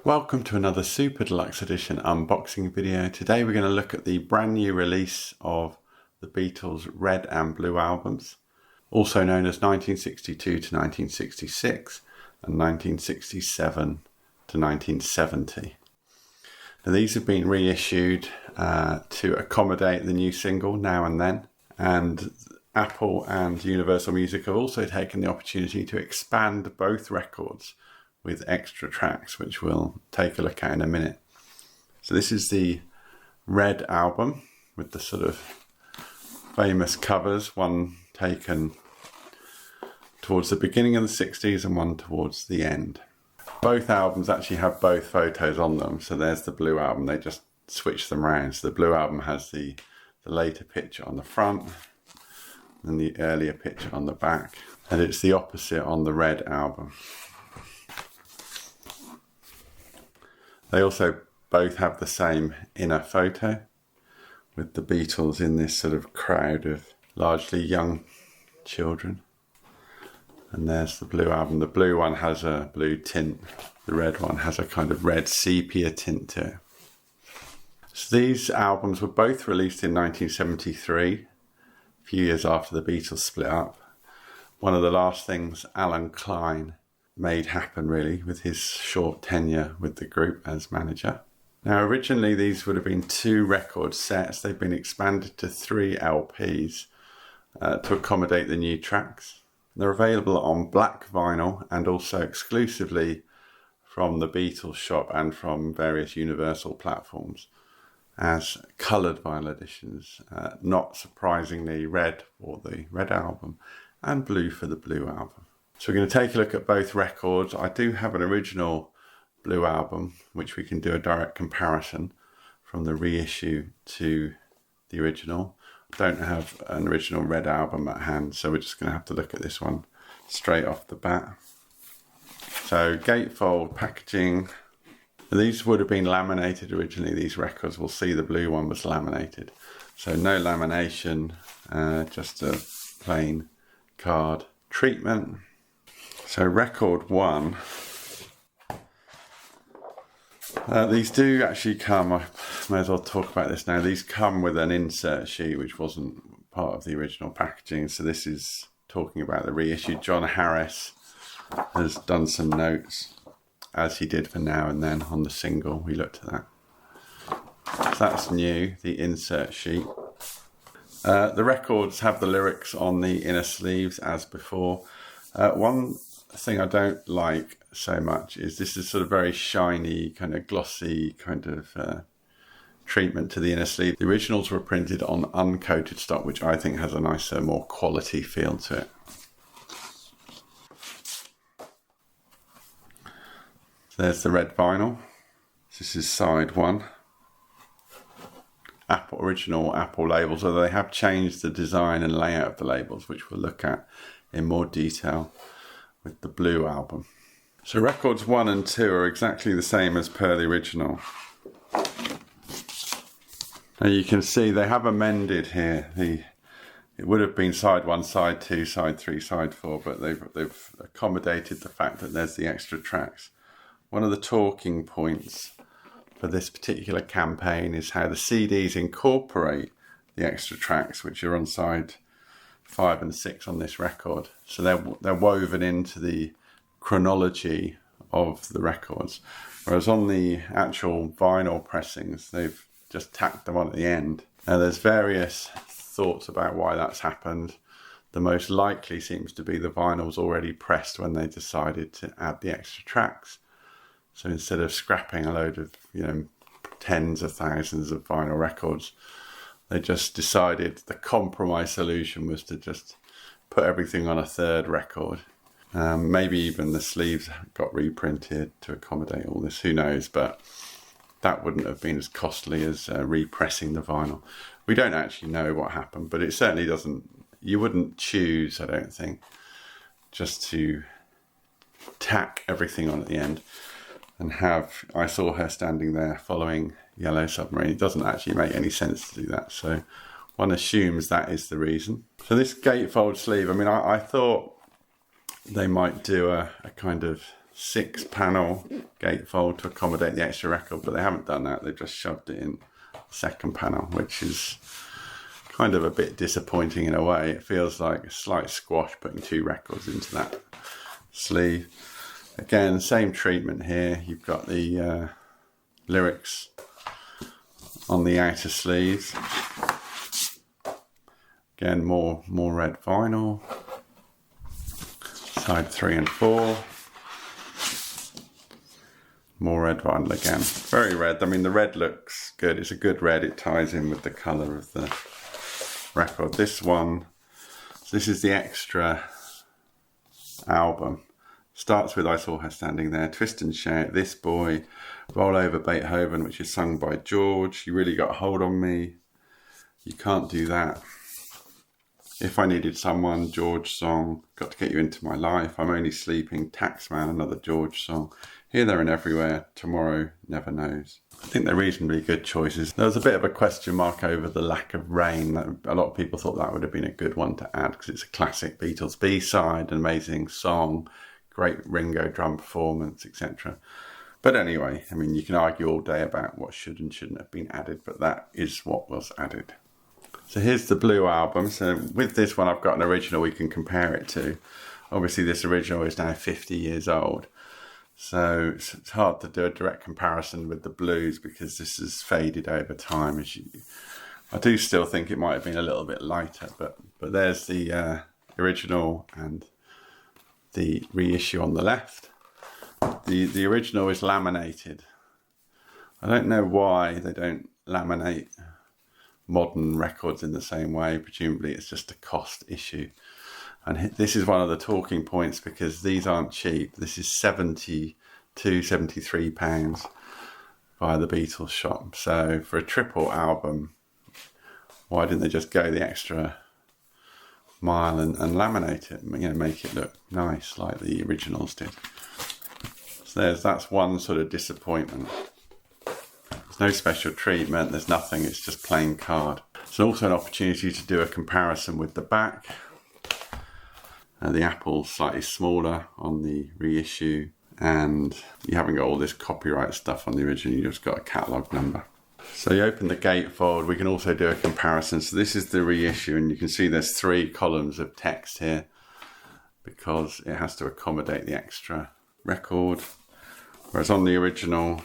Welcome to another Super Deluxe Edition unboxing video. Today we're going to look at the brand new release of the Beatles' Red and Blue albums, also known as 1962 to 1966 and 1967 to 1970. Now these have been reissued to accommodate the new single Now and Then, and Apple and Universal Music have also taken the opportunity to expand both records with extra tracks, which we'll take a look at in a minute. So this is the Red album with the sort of famous covers, one taken towards the beginning of the 60s and one towards the end. Both albums actually have both photos on them. So there's the Blue album, they just switched them around. So the Blue album has the later picture on the front and the earlier picture on the back. And it's the opposite on the Red album. They also both have the same inner photo with the Beatles in this sort of crowd of largely young children. And there's the Blue album. The blue one has a blue tint. The red one has a kind of red sepia tint to it. So these albums were both released in 1973, a few years after the Beatles split up. One of the last things Alan Klein made happen really with his short tenure with the group as manager. Now originally these would have been 2 record sets. They've been expanded to 3 LPs to accommodate the new tracks. They're available on black vinyl and also exclusively from the Beatles shop and from various Universal platforms as coloured vinyl editions, not surprisingly red for the Red album and blue for the Blue album. So we're going to take a look at both records. I do have an original Blue album, which we can do a direct comparison from the reissue to the original. I don't have an original Red album at hand, so we're just going to have to look at this one straight off the bat. So gatefold packaging. These would have been laminated originally, these records. We'll see the blue one was laminated. So no lamination, just a plain card treatment. So record 1, these do actually come, I may as well talk about this now, these come with an insert sheet which wasn't part of the original packaging, so this is talking about the reissue. John Harris has done some notes, as he did for Now and Then on the single, we looked at that. So that's new, the insert sheet. The records have the lyrics on the inner sleeves as before. One thing I don't like so much is this is sort of very shiny, kind of glossy kind of treatment to the inner sleeve. The originals were printed on uncoated stock, which I think has a nicer, more quality feel to it. So there's the red vinyl. This is side 1. Original Apple labels, although they have changed the design and layout of the labels, which we'll look at in more detail with the Blue album. So records 1 and 2 are exactly the same as per the original. Now you can see they have amended here. It would have been side 1, side 2, side 3, side 4, but they've accommodated the fact that there's the extra tracks. One of the talking points for this particular campaign is how the CDs incorporate the extra tracks, which are on side 5 and 6 on this record. So they're woven into the chronology of the records. Whereas on the actual vinyl pressings, they've just tacked them on at the end. Now there's various thoughts about why that's happened. The most likely seems to be the vinyl's already pressed when they decided to add the extra tracks. So instead of scrapping a load of, tens of thousands of vinyl records, they just decided the compromise solution was to just put everything on a third record. Maybe even the sleeves got reprinted to accommodate all this, who knows, but that wouldn't have been as costly as repressing the vinyl. We don't actually know what happened, but it certainly you wouldn't choose, I don't think, just to tack everything on at the end and I saw her standing there following Yellow Submarine. It doesn't actually make any sense to do that, so one assumes that is the reason. So this gatefold sleeve, I thought they might do a kind of 6-panel gatefold to accommodate the extra record, but they haven't done that. They've just shoved it in the second panel, which is kind of a bit disappointing in a way. It feels like a slight squash putting 2 records into that sleeve. Again, same treatment here. You've got the lyrics on the outer sleeves. Again, more red vinyl. Side 3 and 4. More red vinyl again. Very red. I mean, the red looks good. It's a good red. It ties in with the colour of the record. This one, so this is the extra album. Starts with I Saw Her Standing There, Twist and Shout, This Boy, Roll Over Beethoven, which is sung by George, You Really Got a Hold on Me, You Can't Do That, If I Needed Someone, George song, Got to Get You Into My Life, I'm Only Sleeping, Taxman, another George song, Here, There and Everywhere, Tomorrow Never Knows. I think they're reasonably good choices. There was a bit of a question mark over the lack of rain. A lot of people thought that would have been a good one to add because it's a classic Beatles B-side, an amazing song, great Ringo drum performance, etc. But anyway, I mean, you can argue all day about what should and shouldn't have been added, but that is what was added. So here's the blue album. So with this one, I've got an original we can compare it to. Obviously, this original is now 50 years old. So it's hard to do a direct comparison with the blues because this has faded over time. I do still think it might have been a little bit lighter, but there's the original and the reissue on the left. The original is laminated. I don't know why they don't laminate modern records in the same way. Presumably it's just a cost issue. And this is one of the talking points because these aren't cheap. This is £72, £73 via the Beatles shop. So for a triple album, why didn't they just go the extra mile and laminate it? You know, make it look nice like the originals did. So that's one sort of disappointment. There's no special treatment. There's nothing. It's just plain card. It's also an opportunity to do a comparison with the back. The apple's slightly smaller on the reissue, and you haven't got all this copyright stuff on the original, you've just got a catalogue number. So you open the gatefold, we can also do a comparison. So this is the reissue, and you can see there's 3 columns of text here because it has to accommodate the extra record. Whereas on the original,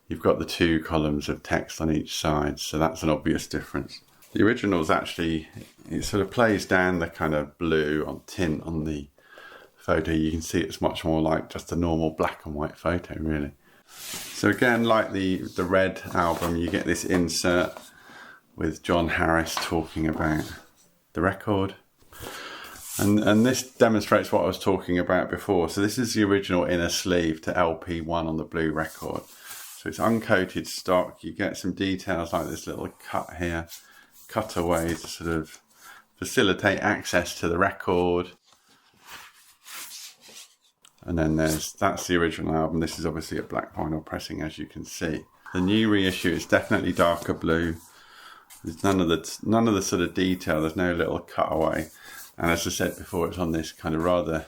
you've got the 2 columns of text on each side, so that's an obvious difference. The original is actually, it sort of plays down the kind of blue on tint on the photo. You can see it's much more like just a normal black and white photo, really. So again, like the red album, you get this insert with John Harris talking about the record. And this demonstrates what I was talking about before. So this is the original inner sleeve to LP1 on the blue record. So it's uncoated stock. You get some details like this little cut here. Cutaways to sort of facilitate access to the record. And then that's the original album. This is obviously a black vinyl pressing, as you can see. The new reissue is definitely darker blue. There's none of the sort of detail. There's no little cutaway. And as I said before, it's on this kind of rather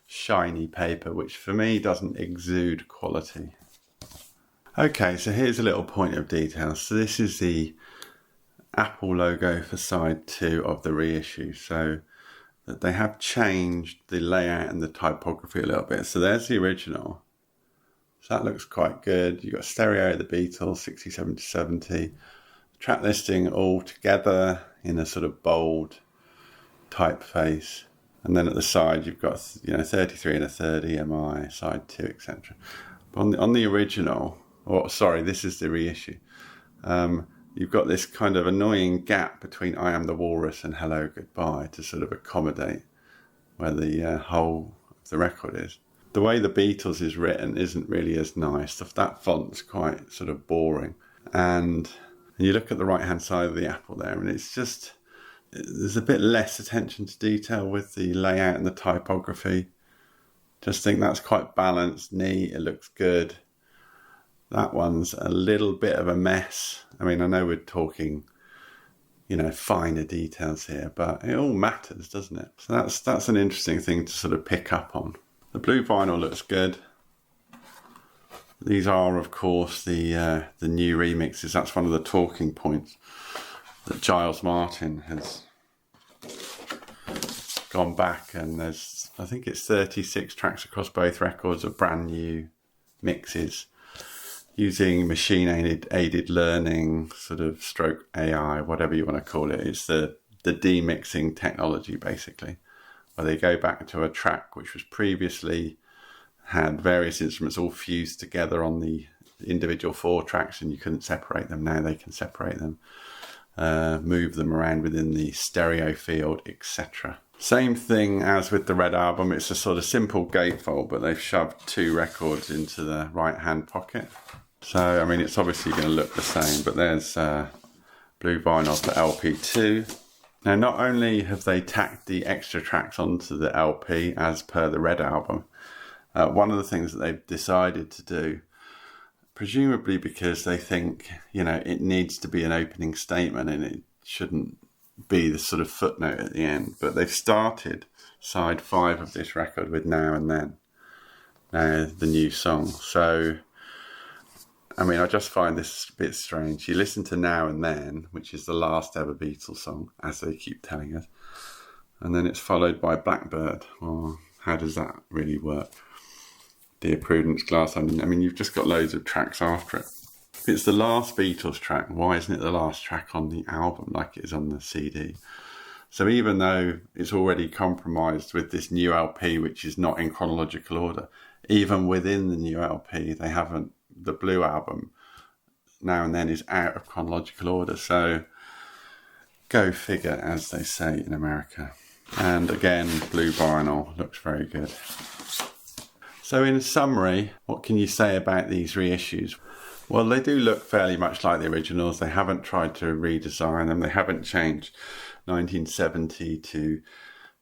shiny paper, which for me doesn't exude quality. Okay, so here's a little point of detail. So this is the Apple logo for side 2 of the reissue. So that they have changed the layout and the typography a little bit. So there's the original. So that looks quite good. You've got stereo of the Beatles, 67 to 70. Track listing all together in a sort of bold typeface. And then at the side you've got 33 and a third EMI, side 2, etc. But on the original, this is the reissue. You've got this kind of annoying gap between I Am the Walrus and Hello Goodbye to sort of accommodate where the whole of the record is. The way the Beatles is written isn't really as nice. That font's quite sort of boring. And you look at the right-hand side of the Apple there, and it's just, there's a bit less attention to detail with the layout and the typography. Just think that's quite balanced, neat, it looks good. That one's a little bit of a mess. I mean, I know we're talking, finer details here, but it all matters, doesn't it? So that's an interesting thing to sort of pick up on. The blue vinyl looks good. These are, of course, the new remixes. That's one of the talking points that Giles Martin has gone back, and there's, I think it's 36 tracks across both records of brand new mixes using machine-aided learning, sort of stroke AI, whatever you want to call it. It's the demixing technology, basically, where they go back to a track which was previously had various instruments all fused together on the individual 4 tracks, and you couldn't separate them. Now they can separate them, move them around within the stereo field, etc. Same thing as with the Red Album. It's a sort of simple gatefold, but they've shoved 2 records into the right hand pocket. So, I mean, it's obviously going to look the same, but there's blue vinyl for LP2. Now, not only have they tacked the extra tracks onto the LP as per the Red Album, one of the things that they've decided to do, presumably because they think, you know, it needs to be an opening statement and it shouldn't be the sort of footnote at the end, but they've started side 5 of this record with Now and Then, now the new song. So, I mean, I just find this a bit strange. You listen to Now and Then, which is the last ever Beatles song, as they keep telling us, and then it's followed by Blackbird. Well, how does that really work? Dear Prudence, Glass Onion. I mean, you've just got loads of tracks after it. If it's the last Beatles track, why isn't it the last track on the album like it is on the CD? So even though it's already compromised with this new LP, which is not in chronological order, even within the new LP, they haven't, the Blue Album, Now and Then, is out of chronological order. So go figure, as they say in America. And again, blue vinyl looks very good. So in summary, what can you say about these reissues? Well, they do look fairly much like the originals. They haven't tried to redesign them. They haven't changed 1970 to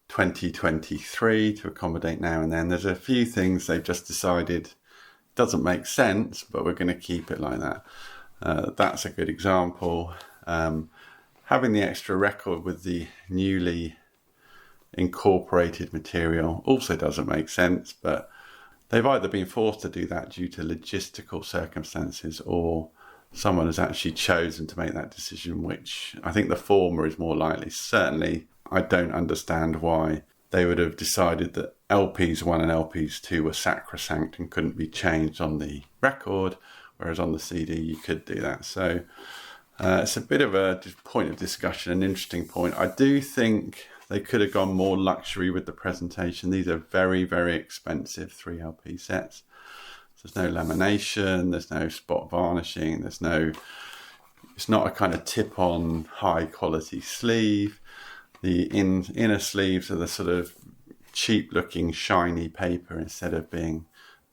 2023 to accommodate Now and Then. There's a few things they've just decided doesn't make sense, but we're going to keep it like that. That's a good example. Having the extra record with the newly incorporated material also doesn't make sense, but they've either been forced to do that due to logistical circumstances, or someone has actually chosen to make that decision, which I think the former is more likely. Certainly, I don't understand why they would have decided that LPs 1 and LPs 2 were sacrosanct and couldn't be changed on the record, whereas on the CD you could do that. So it's a bit of a point of discussion, an interesting point. I do think they could have gone more luxury with the presentation. These are very, very expensive 3 LP sets. There's no lamination, there's no spot varnishing, it's not a kind of tip-on high quality sleeve. The inner sleeves are the sort of cheap looking shiny paper instead of being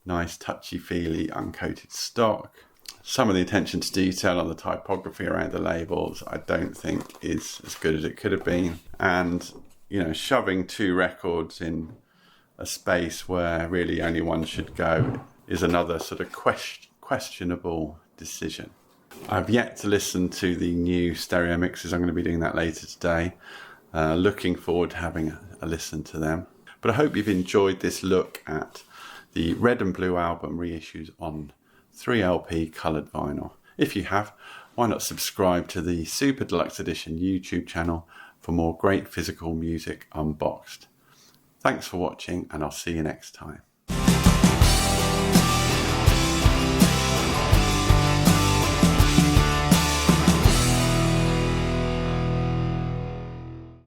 nice touchy-feely uncoated stock. Some of the attention to detail on the typography around the labels I don't think is as good as it could have been. And, you know, shoving 2 records in a space where really only one should go is another sort of questionable decision. I've yet to listen to the new stereo mixes. I'm going to be doing that later today. Looking forward to having a listen to them. But I hope you've enjoyed this look at the Red and Blue album reissues on 3LP coloured vinyl. If you have, why not subscribe to the Super Deluxe Edition YouTube channel for more great physical music unboxed. Thanks for watching, and I'll see you next time.